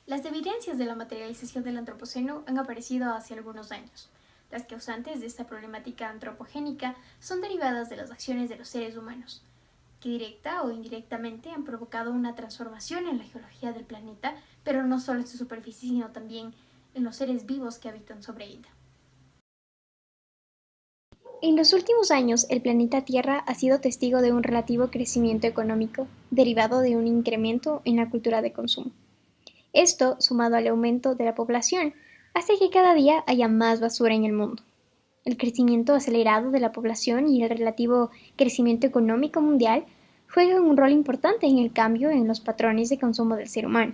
Las evidencias de la materialización del antropoceno han aparecido hace algunos años. Las causantes de esta problemática antropogénica son derivadas de las acciones de los seres humanos, que directa o indirectamente han provocado una transformación en la geología del planeta, pero no solo en su superficie, sino también en los seres vivos que habitan sobre ella. En los últimos años, el planeta Tierra ha sido testigo de un relativo crecimiento económico, derivado de un incremento en la cultura de consumo. Esto, sumado al aumento de la población, hace que cada día haya más basura en el mundo. El crecimiento acelerado de la población y el relativo crecimiento económico mundial juegan un rol importante en el cambio en los patrones de consumo del ser humano.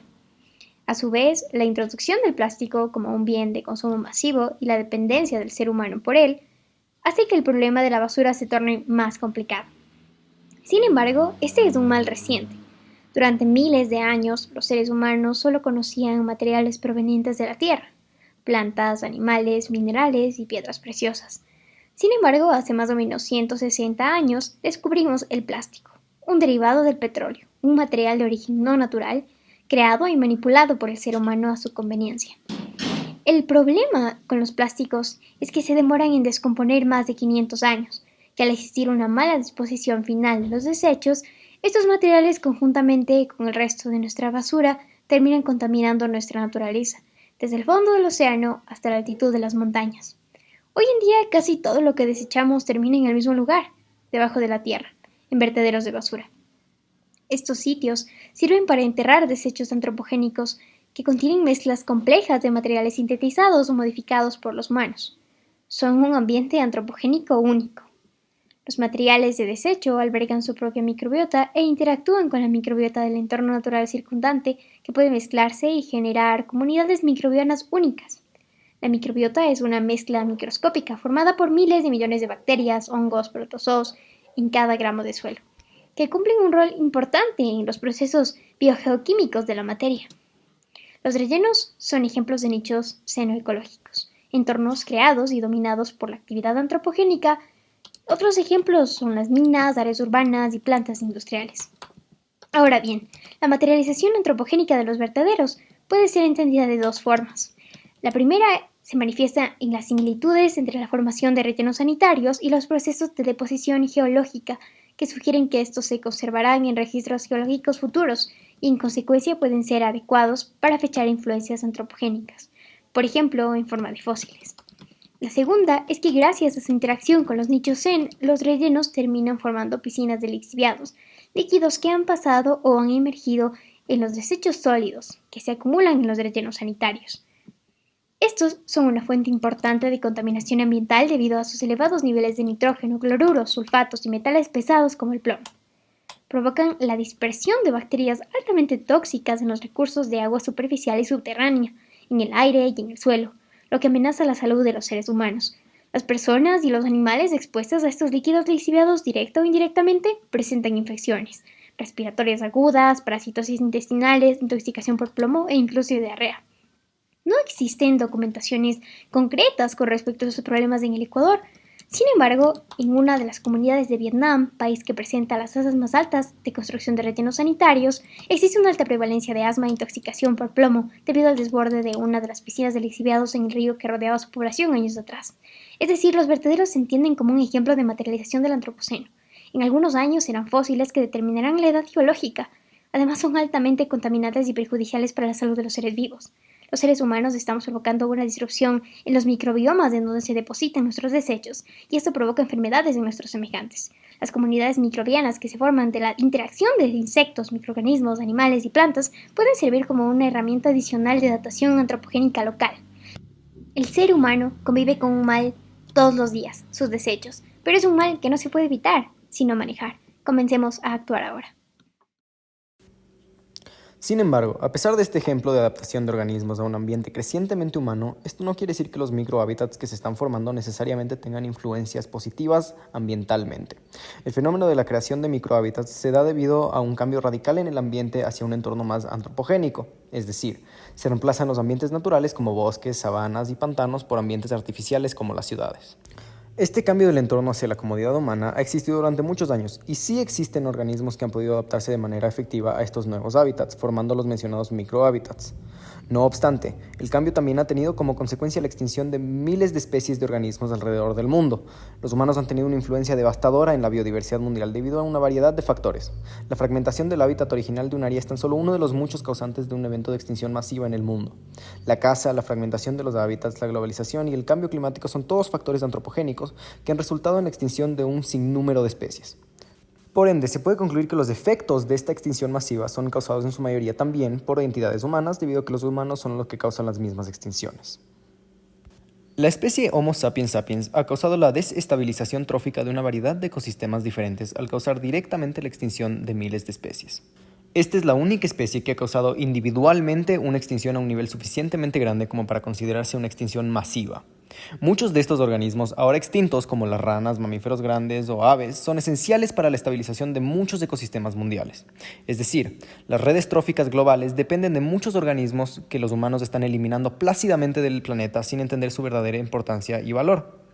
A su vez, la introducción del plástico como un bien de consumo masivo y la dependencia del ser humano por él hace que el problema de la basura se torne más complicado. Sin embargo, este es un mal reciente. Durante miles de años, los seres humanos solo conocían materiales provenientes de la Tierra: plantas, animales, minerales y piedras preciosas. Sin embargo, hace más o menos 160 años descubrimos el plástico, un derivado del petróleo, un material de origen no natural, creado y manipulado por el ser humano a su conveniencia. El problema con los plásticos es que se demoran en descomponer más de 500 años, y al existir una mala disposición final de los desechos, estos materiales conjuntamente con el resto de nuestra basura terminan contaminando nuestra naturaleza, desde el fondo del océano hasta la altitud de las montañas. Hoy en día casi todo lo que desechamos termina en el mismo lugar, debajo de la tierra, en vertederos de basura. Estos sitios sirven para enterrar desechos antropogénicos que contienen mezclas complejas de materiales sintetizados o modificados por los humanos. Son un ambiente antropogénico único. Los materiales de desecho albergan su propia microbiota e interactúan con la microbiota del entorno natural circundante, que puede mezclarse y generar comunidades microbianas únicas. La microbiota es una mezcla microscópica formada por miles de millones de bacterias, hongos, protozoos en cada gramo de suelo, que cumplen un rol importante en los procesos biogeoquímicos de la materia. Los rellenos son ejemplos de nichos xenoecológicos, entornos creados y dominados por la actividad antropogénica. Otros ejemplos son las minas, áreas urbanas y plantas industriales. Ahora bien, la materialización antropogénica de los vertederos puede ser entendida de dos formas. La primera se manifiesta en las similitudes entre la formación de rellenos sanitarios y los procesos de deposición geológica, que sugieren que estos se conservarán en registros geológicos futuros y en consecuencia pueden ser adecuados para fechar influencias antropogénicas, por ejemplo en forma de fósiles. La segunda es que gracias a su interacción con los nichos Zen, los rellenos terminan formando piscinas de lixiviados, líquidos que han pasado o han emergido en los desechos sólidos que se acumulan en los rellenos sanitarios. Estos son una fuente importante de contaminación ambiental debido a sus elevados niveles de nitrógeno, cloruros, sulfatos y metales pesados como el plomo. Provocan la dispersión de bacterias altamente tóxicas en los recursos de agua superficial y subterránea, en el aire y en el suelo, lo que amenaza la salud de los seres humanos. Las personas y los animales expuestos a estos líquidos lixiviados directa o indirectamente presentan infecciones respiratorias agudas, parasitosis intestinales, intoxicación por plomo e incluso diarrea. No existen documentaciones concretas con respecto a estos problemas en el Ecuador. Sin embargo, en una de las comunidades de Vietnam, país que presenta las tasas más altas de construcción de rellenos sanitarios, existe una alta prevalencia de asma e intoxicación por plomo debido al desborde de una de las piscinas de lixiviados en el río que rodeaba su población años atrás. Es decir, los vertederos se entienden como un ejemplo de materialización del antropoceno. En algunos años serán fósiles que determinarán la edad geológica. Además, son altamente contaminantes y perjudiciales para la salud de los seres vivos. Los seres humanos estamos provocando una disrupción en los microbiomas en donde se depositan nuestros desechos, y esto provoca enfermedades en nuestros semejantes. Las comunidades microbianas que se forman de la interacción de insectos, microorganismos, animales y plantas pueden servir como una herramienta adicional de adaptación antropogénica local. El ser humano convive con un mal todos los días, sus desechos, pero es un mal que no se puede evitar, sino manejar. Comencemos a actuar ahora. Sin embargo, a pesar de este ejemplo de adaptación de organismos a un ambiente crecientemente humano, esto no quiere decir que los microhábitats que se están formando necesariamente tengan influencias positivas ambientalmente. El fenómeno de la creación de microhábitats se da debido a un cambio radical en el ambiente hacia un entorno más antropogénico, es decir, se reemplazan los ambientes naturales como bosques, sabanas y pantanos por ambientes artificiales como las ciudades. Este cambio del entorno hacia la comodidad humana ha existido durante muchos años y sí existen organismos que han podido adaptarse de manera efectiva a estos nuevos hábitats, formando los mencionados microhábitats. No obstante, el cambio también ha tenido como consecuencia la extinción de miles de especies de organismos alrededor del mundo. Los humanos han tenido una influencia devastadora en la biodiversidad mundial debido a una variedad de factores. La fragmentación del hábitat original de un área es tan solo uno de los muchos causantes de un evento de extinción masiva en el mundo. La caza, la fragmentación de los hábitats, la globalización y el cambio climático son todos factores antropogénicos que han resultado en la extinción de un sinnúmero de especies. Por ende, se puede concluir que los efectos de esta extinción masiva son causados en su mayoría también por entidades humanas, debido a que los humanos son los que causan las mismas extinciones. La especie Homo sapiens sapiens ha causado la desestabilización trófica de una variedad de ecosistemas diferentes al causar directamente la extinción de miles de especies. Esta es la única especie que ha causado individualmente una extinción a un nivel suficientemente grande como para considerarse una extinción masiva. Muchos de estos organismos, ahora extintos como las ranas, mamíferos grandes o aves, son esenciales para la estabilización de muchos ecosistemas mundiales. Es decir, las redes tróficas globales dependen de muchos organismos que los humanos están eliminando plácidamente del planeta sin entender su verdadera importancia y valor.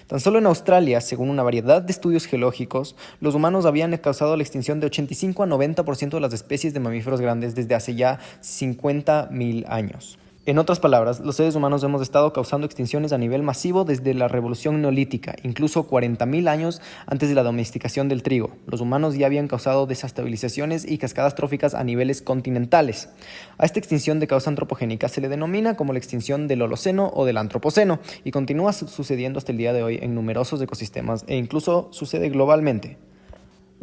Tan solo en Australia, según una variedad de estudios geológicos, los humanos habían causado la extinción de 85 a 90% de las especies de mamíferos grandes desde hace ya 50.000 años. En otras palabras, los seres humanos hemos estado causando extinciones a nivel masivo desde la revolución neolítica, incluso 40.000 años antes de la domesticación del trigo. Los humanos ya habían causado desestabilizaciones y cascadas tróficas a niveles continentales. A esta extinción de causa antropogénica se le denomina como la extinción del Holoceno o del Antropoceno y continúa sucediendo hasta el día de hoy en numerosos ecosistemas e incluso sucede globalmente.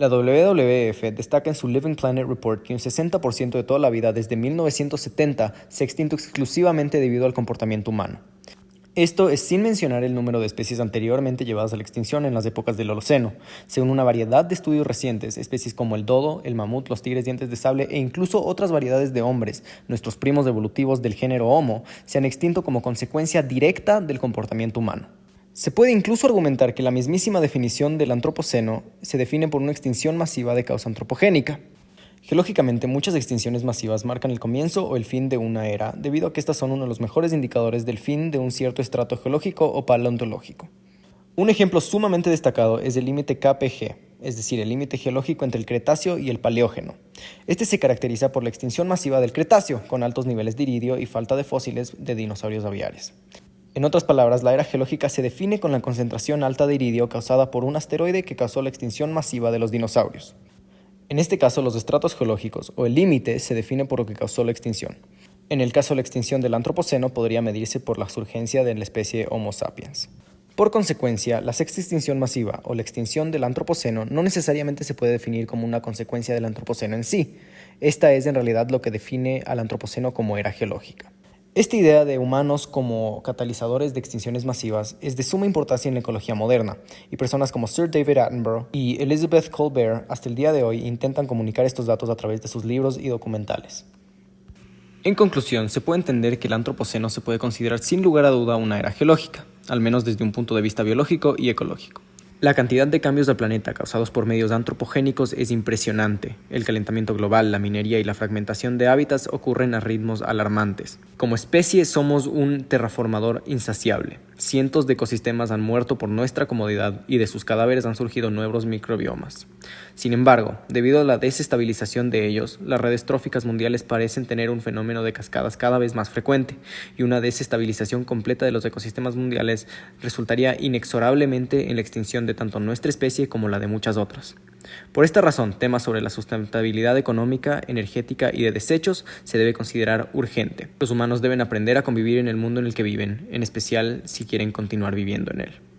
La WWF destaca en su Living Planet Report que un 60% de toda la vida desde 1970 se ha extinto exclusivamente debido al comportamiento humano. Esto es sin mencionar el número de especies anteriormente llevadas a la extinción en las épocas del Holoceno. Según una variedad de estudios recientes, especies como el dodo, el mamut, los tigres dientes de sable e incluso otras variedades de hombres, nuestros primos evolutivos del género Homo, se han extinto como consecuencia directa del comportamiento humano. Se puede incluso argumentar que la mismísima definición del antropoceno se define por una extinción masiva de causa antropogénica. Geológicamente, muchas extinciones masivas marcan el comienzo o el fin de una era, debido a que estas son uno de los mejores indicadores del fin de un cierto estrato geológico o paleontológico. Un ejemplo sumamente destacado es el límite KPG, es decir, el límite geológico entre el Cretáceo y el Paleógeno. Este se caracteriza por la extinción masiva del Cretáceo, con altos niveles de iridio y falta de fósiles de dinosaurios aviares. En otras palabras, la era geológica se define con la concentración alta de iridio causada por un asteroide que causó la extinción masiva de los dinosaurios. En este caso, los estratos geológicos, o el límite, se define por lo que causó la extinción. En el caso de la extinción del Antropoceno, podría medirse por la surgencia de la especie Homo sapiens. Por consecuencia, la sexta extinción masiva, o la extinción del Antropoceno, no necesariamente se puede definir como una consecuencia del Antropoceno en sí. Esta es en realidad lo que define al Antropoceno como era geológica. Esta idea de humanos como catalizadores de extinciones masivas es de suma importancia en la ecología moderna, y personas como Sir David Attenborough y Elizabeth Colbert hasta el día de hoy intentan comunicar estos datos a través de sus libros y documentales. En conclusión, se puede entender que el Antropoceno se puede considerar sin lugar a duda una era geológica, al menos desde un punto de vista biológico y ecológico. La cantidad de cambios del planeta causados por medios antropogénicos es impresionante. El calentamiento global, la minería y la fragmentación de hábitats ocurren a ritmos alarmantes. Como especie somos un terraformador insaciable. Cientos de ecosistemas han muerto por nuestra comodidad y de sus cadáveres han surgido nuevos microbiomas. Sin embargo, debido a la desestabilización de ellos, las redes tróficas mundiales parecen tener un fenómeno de cascadas cada vez más frecuente y una desestabilización completa de los ecosistemas mundiales resultaría inexorablemente en la extinción de tanto nuestra especie como la de muchas otras. Por esta razón, temas sobre la sustentabilidad económica, energética y de desechos se debe considerar urgente. Los humanos deben aprender a convivir en el mundo en el que viven, en especial si quieren continuar viviendo en él.